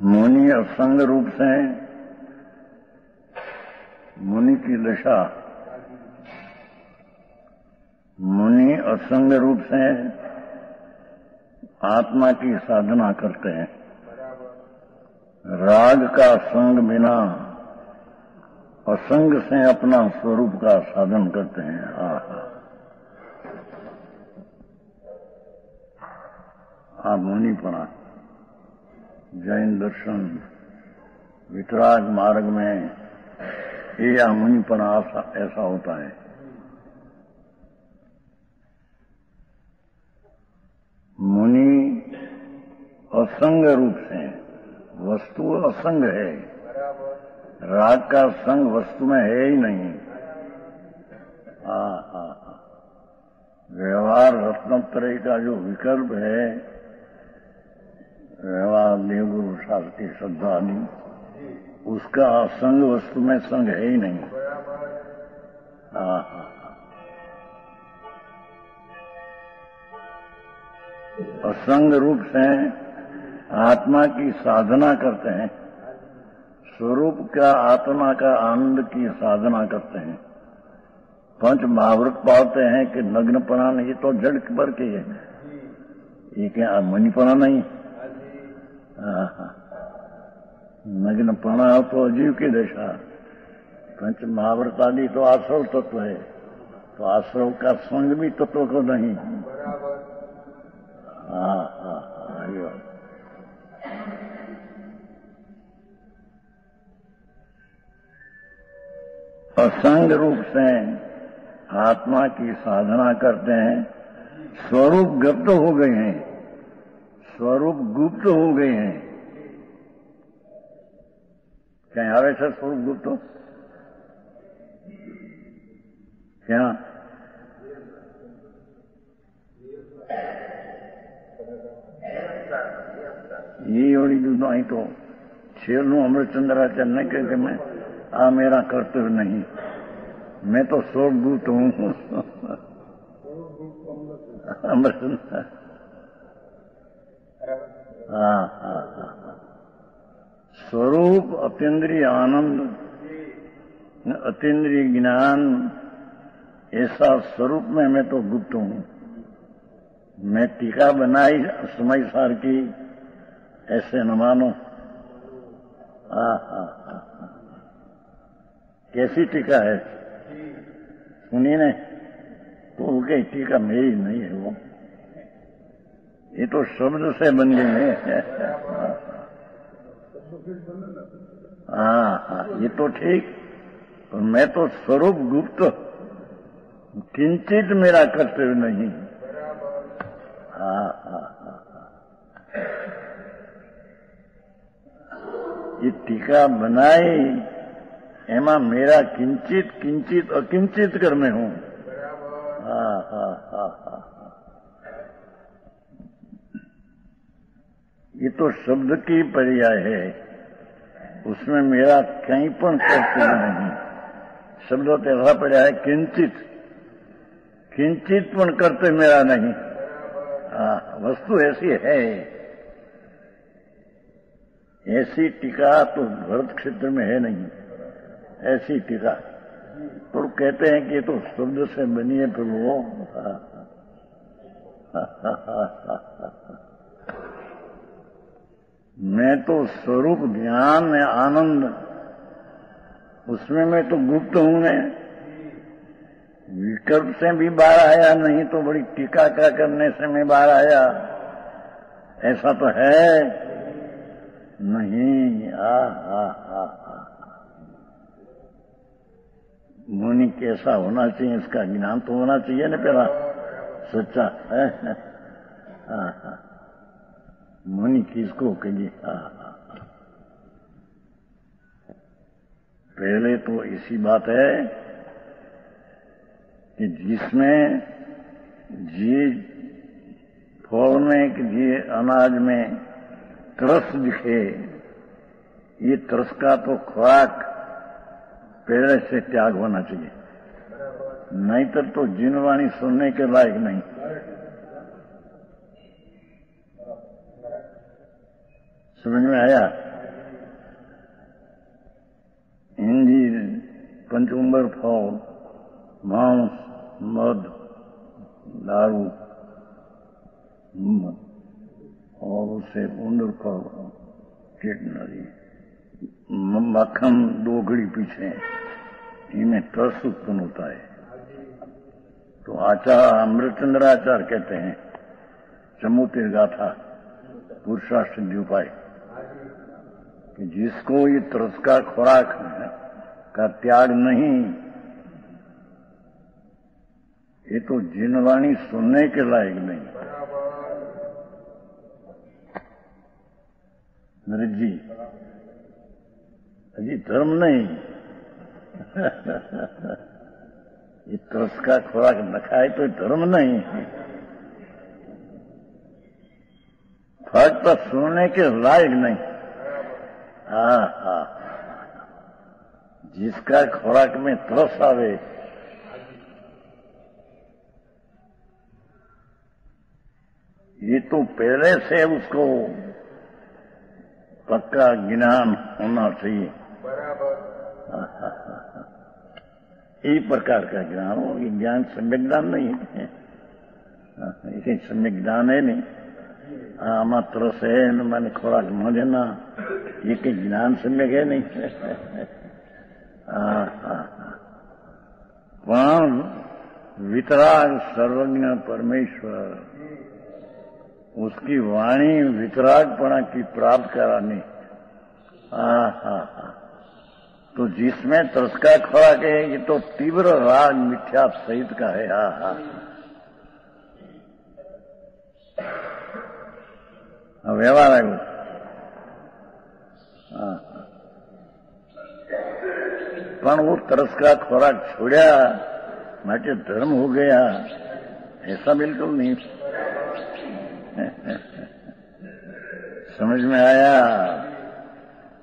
मुनि असंग रूप से मुनि की दशा, मुनि असंग रूप से आत्मा की साधना करते हैं। राग का संग बिना असंग से अपना स्वरूप का साधन करते हैं। मुनिपना जैन दर्शन वितराग मार्ग में ये मुनिपना ऐसा होता है। मुनि असंग रूप से, वस्तु असंग है, राग का संग वस्तु में है ही नहीं। व्यवहार रत्नत्रय का जो विकल्प है, व्यवहार देवगुरु शास्त्री श्रद्धा आदि, उसका असंग वस्तु में संग है ही नहीं। असंग रूप से आत्मा की साधना करते हैं, स्वरूप का आत्मा का आनंद की साधना करते हैं। पंच महाव्रत पाते हैं कि नग्नपना नहीं तो जड़ पर के है, ये क्या मणिपना नहीं। नग्नपना तो अजीव की दशा। पंच महाव्रत आदि तो आश्रव तत्व है, तो आश्रव का संग भी तत्व को नहीं। असंग रूप से आत्मा की साधना करते हैं, स्वरूप गुप्त हो गए हैं, स्वरूप गुप्त हो गए हैं। क्या आवे सर स्वरूप गुप्त हो क्या? ये ओड़ी दूधो आई तो शेरनु अमृतचंद्राचार्य ने कह के मैं मेरा कर्तव्य नहीं, मैं तो स्वरूप गुप्त हूं। अमृतचंद्र स्वरूप अतीन्द्रिय आनंद, अतीन्द्रिय ज्ञान, ऐसा स्वरूप में मैं तो गुप्त हूं। मैं टीका बनाई समय सार की, ऐसे न मानो। कैसी टीका है सुनिए ने, तो उनकी टीका मेरी नहीं है, वो ये तो शब्द से बन गई है। ये तो ठीक, और मैं तो स्वरूप गुप्त, किंचित मेरा कर्तव्य नहीं। ये टीका बनाई, एमा मेरा किंचित किंचित अकिंचित कर्म हूं। ये तो शब्द की पर्याय है, उसमें मेरा कहीं पण कर्तव्य नहीं। शब्द तो ऐसा पर्याय है किंचित, किंचित पण कर्तव्य मेरा नहीं। वस्तु ऐसी है। ऐसी टीका तो भरत क्षेत्र में है नहीं, ऐसी टीका तो कहते हैं कि ये तो शब्द से बनी है प्रभु। मैं तो स्वरूप ज्ञान आनंद, उसमें मैं तो गुप्त हूं। मैं विकल्प से भी बाहर आया नहीं, तो बड़ी टीका क्या करने से मैं बाहर आया, ऐसा तो है नहीं। मुनि कैसा होना चाहिए, इसका ज्ञान तो होना चाहिए ना पहला, सच्चा है। मुनि किसको कहिए? पहले तो इसी बात है कि जिसमें जी फल में कि जी अनाज में तरस दिखे, ये तरस का तो खुराक पहले से त्याग होना चाहिए, नहीं तो जिनवाणी सुनने के लायक नहीं। समझ में आया? पंचुंबर फल, मांस, मद, दारू और उससे उंदर फल, किडनरी, मक्खन, दो घड़ी पीछे, इनमें तरस उत्पन्न होता है। तो आचार्य अमृतचंद्राचार्य कहते हैं चमोतिर गाथा पुरुषार्थ सिद्धि उपाय कि जिसको ये तरस का खुराक का त्याग नहीं, ये तो जिनवाणी सुनने के लायक नहीं। जी अजी धर्म नहीं। ये तरस का खुराक न खाए तो धर्म नहीं, फक्त सुनने के लायक नहीं। जिसका खुराक में तरस आवे, ये तो पहले से उसको पक्का ज्ञान होना चाहिए। एक प्रकार का ज्ञान हो, ये ज्ञान सम्यक ज्ञान नहीं है, इसे सम्यक ज्ञान है नहीं। आमा तरस है न मैंने खुराक न देना, ये कि ज्ञान सम्यक है नहीं। पण वितराग सर्वज्ञ परमेश्वर, उसकी वाणी वितरागपणा की प्राप्त करानी। तो जिसमें तरस का खुराक है, ये तो तीव्र राग मिथ्या सहित का है। व्यवहार है वो। पण वो तरस का खुराक छोड़ा माटे धर्म हो गया, ऐसा बिल्कुल नहीं। समझ में आया?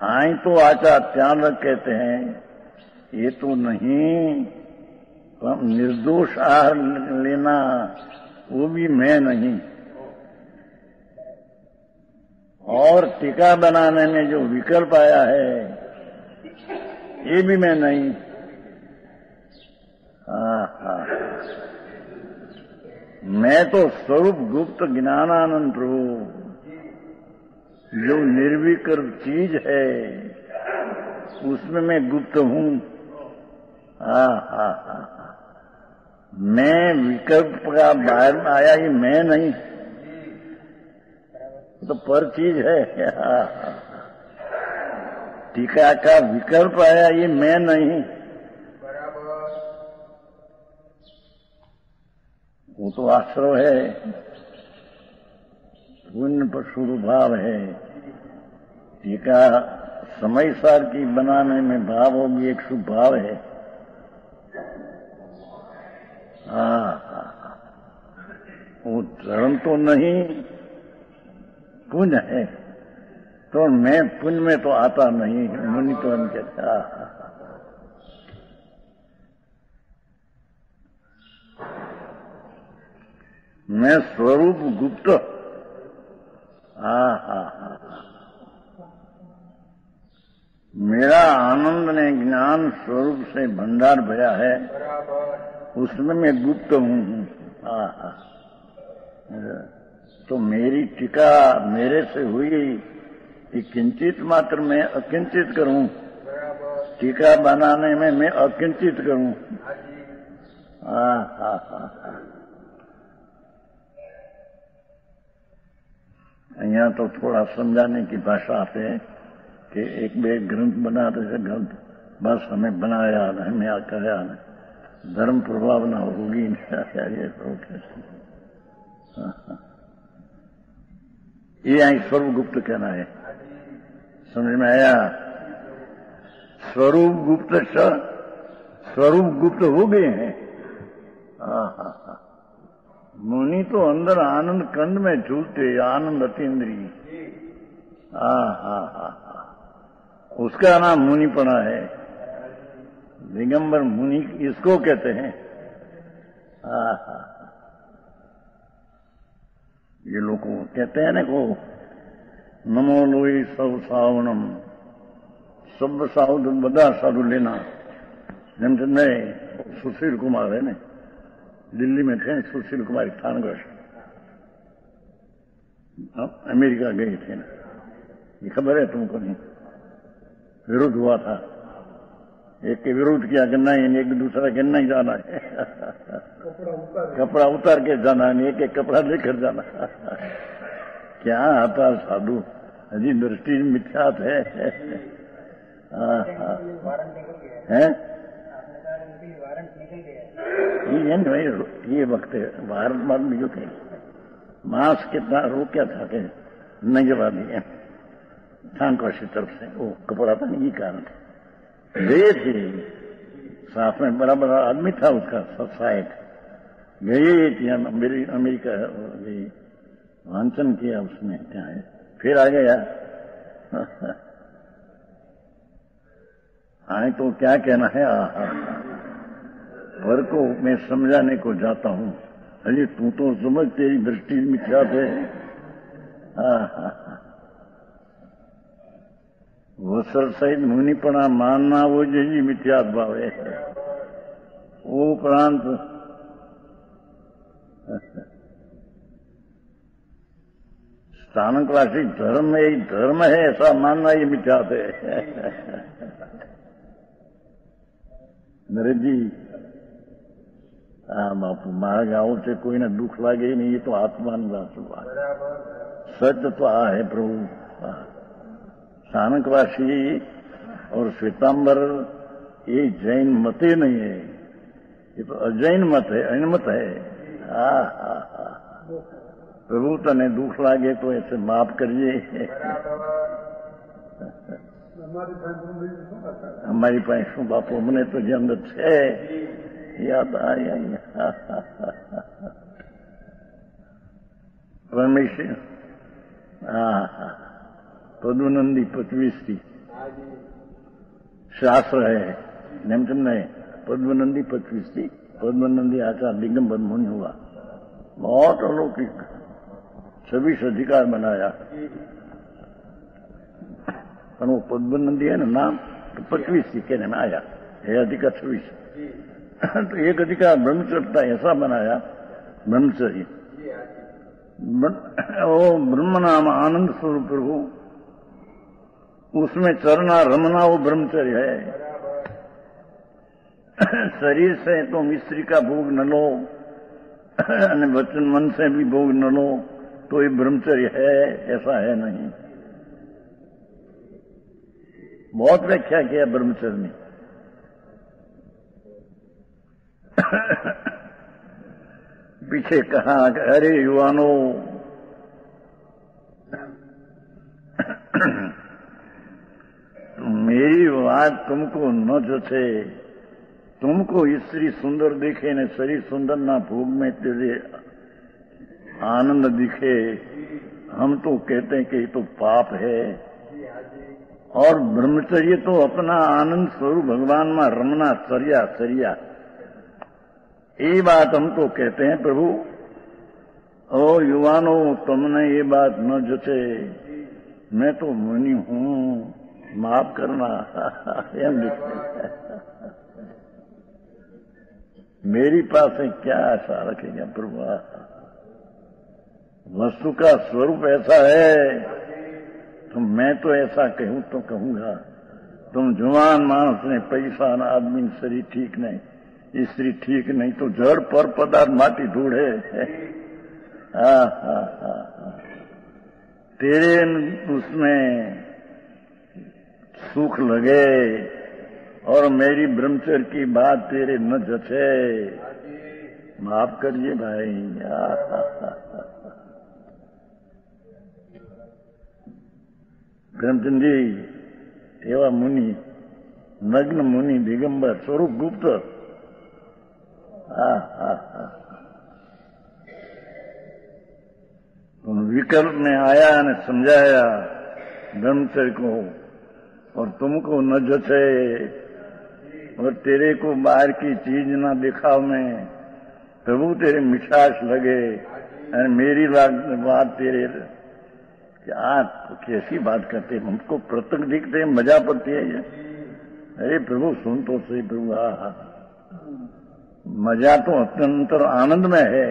आई तो आचार्य त्याग कहते हैं, ये तो नहीं, निर्दोष आहार लेना वो भी मैं नहीं, और टीका बनाने में जो विकल्प आया है ये भी मैं नहीं। मैं तो स्वरूप गुप्त ज्ञानानंद प्रभु, जो निर्विकल्प चीज है उसमें मैं गुप्त हूं। मैं विकल्प का बाहर में आया, ये मैं नहीं, तो पर चीज है। टीका का विकल्प आया, ये मैं नहीं, वो तो आश्रव है, पुण्य पर शुरू भाव है। टीका समय सार की बनाने में भाव वो भी एक शुभ भाव है। वो धर्म तो नहीं, पुण्य है, तो मैं पुण्य में तो आता नहीं। मुनि तो हम कहते मैं स्वरूप गुप्त। मेरा आनंद ने ज्ञान स्वरूप से भंडार भरा है, उसमें मैं गुप्त हूं। तो मेरी टीका मेरे से हुई कि किंचित मात्र मैं अकिंचित करूं, टीका बनाने में मैं अकिंचित करूं। यहाँ तो थोड़ा समझाने की भाषा पे कि एक बे ग्रंथ बनाते थे, ग्रंथ बस हमें बनाया न, हमें कराया न, धर्म प्रभावना होगी ये यही स्वरूप गुप्त कहना है। समझ में आया? स्वरूप गुप्त, स्वरूप गुप्त हो गए हैं। मुनि तो अंदर आनंद कंद में झूलते, आनंद अतीन्द्रिय। उसका नाम मुनिपना है, दिगंबर मुनि इसको कहते हैं। ये लोग कहते हैं ना को नमो लोई सब सावनम, सब साधु बदा साधु लेना, हेमचंद में सुशील कुमार है ना, दिल्ली में थे सुशील कुमार थानगढ़, अमेरिका गए थे ना, ये खबर है तुमको? नहीं, विरोध हुआ था, एक के विरोध किया कि नहीं, एक दूसरा के नहीं जाना है, कपड़ा उतार के जाना है, एक एक कपड़ा लेकर जाना। क्या आता साधु, अजी दृष्टि मिथ्यात है। ये नहीं, ये वक्त भारत में जो थे मांस कितना रोक्या था कि नहीं जवा दिए थानकोश की तरफ से, वो कपड़ा था नहीं, ये कारण गए थे, साथ में बड़ा बड़ा आदमी था उसका सहायक, गए थे अमेरिका गई, वांचन किया उसने, क्या है, फिर आ गया। आए तो क्या कहना है, पर को मैं समझाने को जाता हूं, अरे तू तो समझ, तेरी दृष्टि मिथ्यात है। वो सर सहित मुनिपणा मानना वो जी मिथ्यात भाव है, वो उपरांत स्थानकवासी धर्म एक धर्म है ऐसा मानना ये मिथ्यात है। नरेश जी, बापू मारा गाँव से कोई ना दुख लागे ही नहीं, ये तो आत्मान सच तो आ है प्रभु। स्थानकवासी और श्वेतांबर ये जैन मत ही नहीं है, ये तो अजैन मत है, अनमत है। प्रभु तने दुख लागे तो ऐसे माफ करिए। हमारी पास शू बापू, हमने तो જે અંદર છે યાદ આયા પરમેશ્વર। पद्मनंदी 25 शास्त्र है, नेमचंद में पद्मनंदी 25 पद्मनंदी आचार्य दिगंबर मुनि हुआ, बहुत अलौकिक 26 अधिकार बनाया, पर वो पद्मनंदी है ना नाम, तो 25 कहने में आया है, अधिकार 26। तो एक अधिकार ब्रह्मचर्य ऐसा बनाया, ब्रह्मचर्य, वो ब्रह्म नाम आनंद स्वरूप प्रभु, उसमें चरना रमना वो ब्रह्मचर्य है। शरीर से तुम स्त्री का भोग न लो, वचन मन से भी भोग न लो, तो ये ब्रह्मचर्य है, ऐसा है नहीं। बहुत व्याख्या किया ब्रह्मचर्य ने। पीछे कहा कि अरे युवानों, मेरी बात तुमको न जचे, तुमको स्त्री सुंदर दिखे न शरीर सुंदर ना भोग में तेरे आनंद दिखे, हम तो कहते हैं कि ये तो पाप है। और ब्रह्मचर्य तो अपना आनंद स्वरूप भगवान में रमना, चर्या चर्या, ये बात हम तो कहते हैं प्रभु। ओ युवानों, तुमने ये बात न जचे, मैं तो मुनि हूं, माफ करना। मेरी पास क्या आशा रखेगा प्रभु? वस्तु का स्वरूप ऐसा है, तो मैं तो ऐसा कहूं तो कहूंगा, तुम जवान मानस ने, पैसा न आदमी शरीर ठीक नहीं, स्त्री ठीक नहीं, तो जड़ पर पदार्थ माटी ढूंढे। तेरे उसमें सुख लगे और मेरी ब्रह्मचर्य की बात तेरे न जचे, माफ करिए भाई। प्रेमचंद जी एवं मुनि, नग्न मुनि दिगंबर स्वरूप गुप्त, विकल्प में आया ने समझाया ब्रह्मचर्य को, और तुमको न जचे और तेरे को बाहर की चीज ना दिखाओ में, प्रभु तेरे मिठास लगे और मेरी बात तेरे, क्या कैसी बात करते, हमको प्रत्यक्ष दिखते, मजा पड़ती है ये। अरे प्रभु सुन तो सही प्रभु, आहा मजा तो अत्यंत आनंद में है।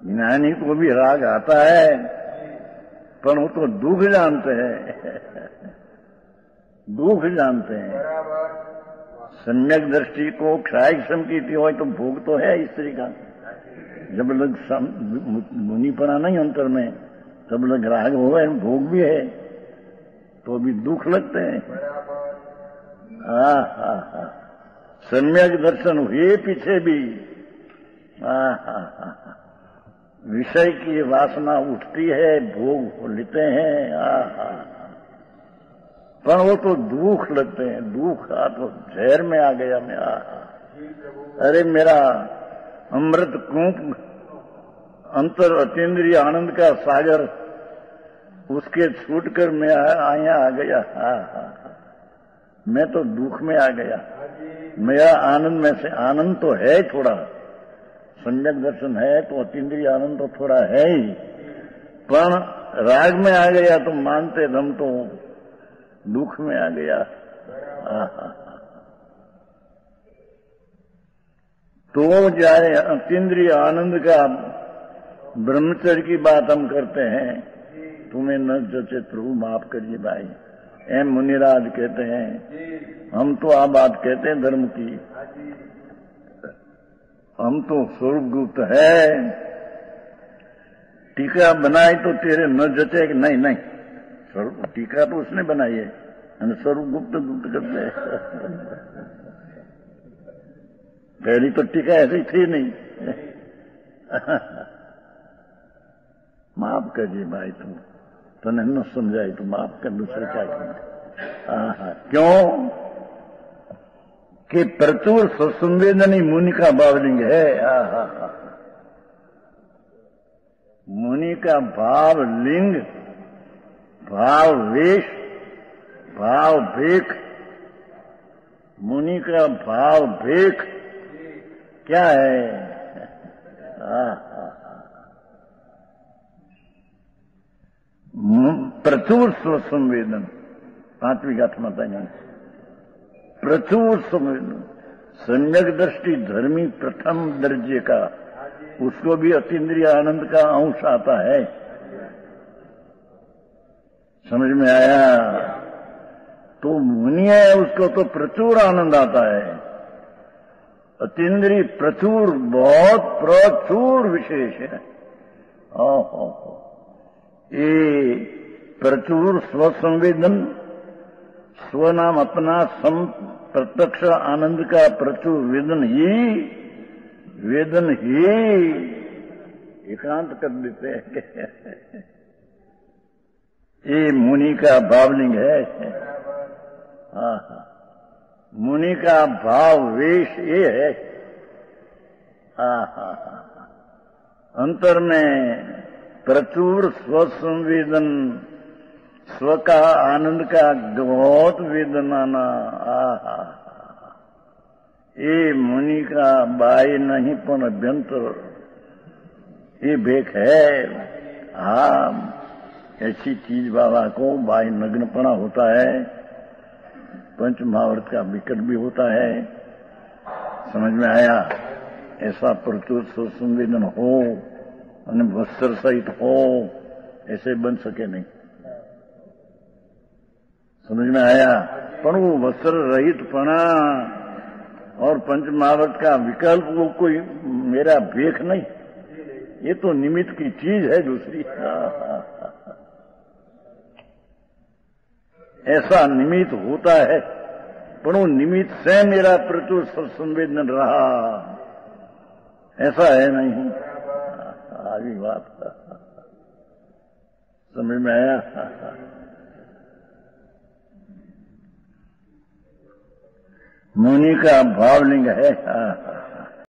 ज्ञानी को भी राग आता है, पर वो तो दुख जानते हैं, दुख जानते हैं। सम्यक दृष्टि को क्षय की हो तो भोग तो है स्त्री का, जब लग मुनिपना नहीं अंतर में, तब लग राग हो गए, भोग भी है तो भी दुख लगते हैं। सम्यक दर्शन हुए पीछे भी विषय की वासना उठती है, भोग लेते हैं, पर वो तो दुख लगते हैं, दुख तो जहर में आ गया मैं। अरे मेरा अमृत कूप अंतर अतीन्द्रिय आनंद का सागर, उसके छूटकर मैं आया आ गया। मैं तो दुख में आ गया। मेरा आनंद में से आनंद तो है थोड़ा, सम्यक दर्शन है तो अतीन्द्रिय आनंद तो थोड़ा है ही, पर राग में आ गया तो मानते दम तो दुख में आ गया। तो जाए अतीन्द्रिय आनंद का ब्रह्मचर्य की बात हम करते हैं, तुम्हें न जचे प्रभु माफ करिए भाई, एम मुनिराज कहते हैं। हम तो आ बात कहते हैं धर्म की, हम तो स्वरूप गुप्त है। टीका बनाई तो तेरे न जचे कि नहीं नहीं, स्वरूप टीका तो उसने बनाई है, स्वरूप गुप्त गुप्त करते हैं। पहली तो टीका ऐसी थी नहीं। माफ करिए भाई, तुम न समझाई तो माफ कर, दूसरे क्या करें। क्यों कि प्रचुर ससंवेदनी मुनि का भावलिंग है। मुनि का भाव लिंग, भाव वेश, भाव भेख, मुनि का भाव भेख क्या है? प्रचुर स्वसंवेदन, पांचवी गाथा बताएंगे। प्रचुर संवेदन, सम्यक दृष्टि धर्मी प्रथम दर्जे का, उसको भी अतीन्द्रिय आनंद का अंश आता है। समझ में आया? तो मुनि है उसको तो प्रचुर आनंद आता है। अतीन्द्रिय प्रचुर, बहुत प्रचुर विशेष है। ये प्रचुर स्वसंवेदन, स्वनाम अपना सम प्रत्यक्ष आनंद का प्रचुर वेदन ही एकांत कर देते हैं। ये मुनि का भावलिंग है। मुनि का भाव वेश ये है। अंतर में प्रचुर स्वसंवेदन, स्व का आनंद का बहुत वेदन आना। ये मुनि का बाई नहीं पण अभ्यंतर, ये भेख है। ऐसी चीज बाबा को बाई नग्नपना होता है, पंच महाव्रत का विकट भी होता है। समझ में आया? ऐसा प्रचुर स्वसंवेदन हो और वस्त्र सहित हो, ऐसे बन सके नहीं। समझ में आया? पर वो वस्त्र रहित पना और पंच महाव्रत का विकल्प वो कोई मेरा भेख नहीं, ये तो निमित्त की चीज है दूसरी। ऐसा निमित्त होता है, पर वो निमित्त से मेरा प्रचुर संवेदन रहा, ऐसा है नहीं। आगे बात समझ में आया? मुनि का भावलिंग है।